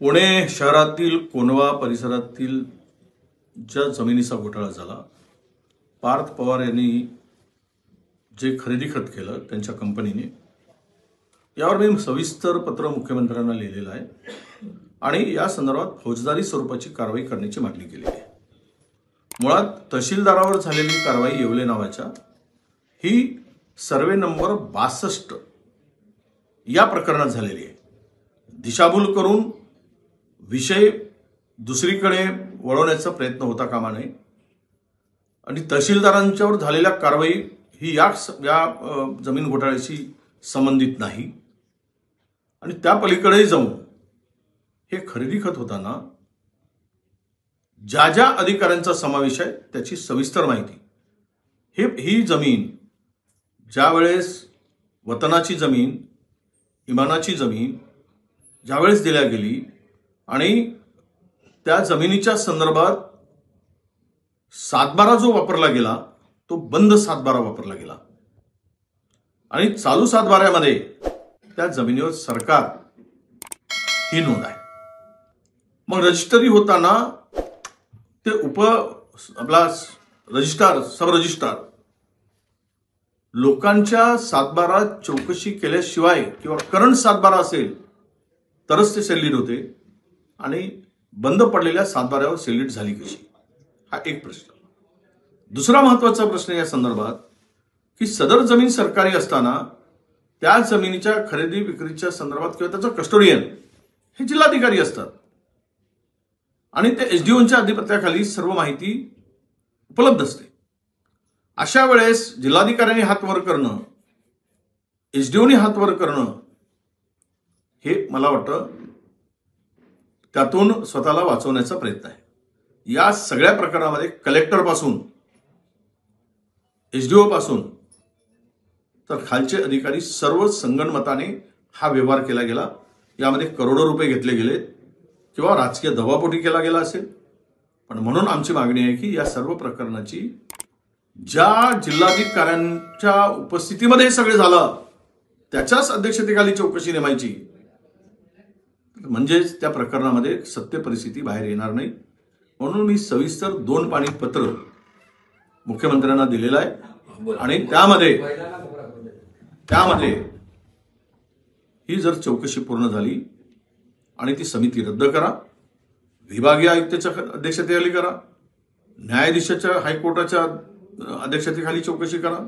पुणे शहरातील कोंढवा परिसरातील ज्या जमिनीचा घोटाळा झाला, पार्थ पवार यांनी जे खरेदी खत केलं त्यांच्या कंपनीने, यावर मी सविस्तर पत्र मुख्यमंत्र्यांना लिहिलेलं आहे आणि या संदर्भात फौजदारी स्वरूपाची कारवाई करण्याची मागणी केली आहे। मुळात तहसीलदारावर झालेली कारवाई येवले नावाच्या ही सर्वे नंबर 62 या प्रकरणात झालेली आहे। दिशाभूल करून विषय दुसरीकडे वळवण्याचा प्रयत्न होता कामा नये आणि तहसीलदारांच्यावर झालेल्या कारवाई ही या जमीन घोटाळ्याशी संबंधित नाही आणि त्या पलीकडे जाऊन हे खरेदी खत होताना ज्या ज्या अधिकाऱ्यांचा समावेश आहे त्याची सविस्तर माहिती। ही जमीन ज्यावेळेस वतनाची जमीन, इमानाची जमीन ज्यावेळेस दिल्या गेली आणि त्या जमिनीच्या संदर्भात 7/12 जो वापरला गेला तो बंद 7/12 वापरला गेला आणि चालू 7/12 त्या जमिनीवर सरकार ही नोंद आहे। मग रजिस्ट्री होताना ते आपला रजिस्ट्रार, सब रजिस्ट्रार लोकांच्या 7/12 चौकशी केल्याशिवाय किंवा करंट 7/12 असेल तरच ते सेलिट होते आणि बंद पडलेल्या 7/12 सेलिट झाली कशी, हा एक प्रश्न। दुसरा महत्त्वाचा प्रश्न या संदर्भात की सदर जमीन सरकारी असताना त्या जमिनीच्या खरेदी विक्रीच्या संदर्भात किंवा त्याचा कस्टोडियन हे जिल्हाधिकारी असतात आणि ते एसडीओच्या अधिपत्याखाली सर्व माहिती उपलब्ध असते। अशा वेळेस जिल्हाधिकाऱ्यांनी हात वर करणं, एसडीओने हात वर करणं हे मला वाटतं त्यातून स्वतःला वाचवण्याचा प्रयत्न आहे। या सगळ्या प्रकरणामध्ये कलेक्टर पासून एसडीओ पासून तर खालचे अधिकारी सर्व संगनमताने हा व्यवहार केला गेला। यामध्ये करोडो रुपये घेतले गेले किंवा राजकीय दबावपोटी केला गेला असेल, पण म्हणून आमची मागणी आहे की या सर्व प्रकरणाची ज्या जिल्हाधिकाऱ्यांच्या उपस्थितीमध्ये हे सगळे झालं त्याच्याच अध्यक्षतेखाली चौकशी नेमायची, म्हणजेच त्या प्रकरणामध्ये सत्य परिस्थिती बाहेर येणार नाही। म्हणून मी सविस्तर 2 पानी पत्र मुख्यमंत्र्यांना दिलेलं आहे आणि त्यामध्ये ही जर चौकशी पूर्ण झाली आणि ती समिती रद्द करा, विभागीय आयुक्ताच्या अध्यक्षतेखाली करा, न्यायाधीशाच्या हायकोर्टाच्या अध्यक्षतेखाली चौकशी करा,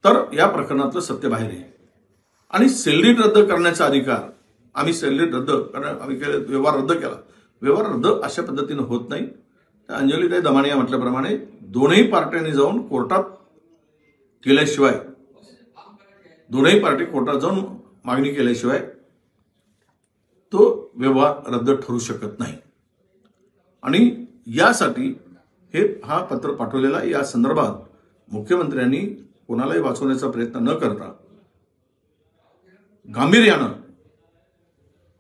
तर या प्रकरणातलं सत्य बाहेर येईल। आणि सेलरीट रद्द करण्याचा अधिकार आम्ही सेलरीट रद्द आम्ही व्यवहार रद्द केला, व्यवहार रद्द अशा पद्धतीने होत नाही। अंजलीताई दमानिया म्हटल्याप्रमाणे दोन्ही पार्ट्यांनी जाऊन कोर्टात केल्याशिवाय, दोन्ही पार्टी कोर्टात जाऊन मागणी केल्याशिवाय तो व्यवहार रद्द ठरू शकत नाही आणि यासाठी हा पत्र पाठवलेला। या संदर्भात मुख्यमंत्र्यांनी कोणालाही वाचवण्याचा प्रयत्न न करता गांभीर्यानं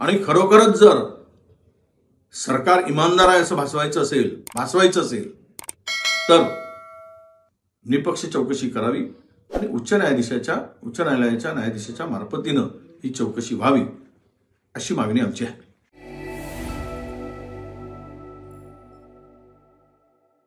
आणि खरोखरच जर सरकार इमानदार आहे असं भासवायचं असेल तर निपक्ष चौकशी करावी आणि उच्च न्यायालयाच्या न्यायाधीशाच्या मार्फतीनं ही चौकशी व्हावी अशी मागणी आमची आहे।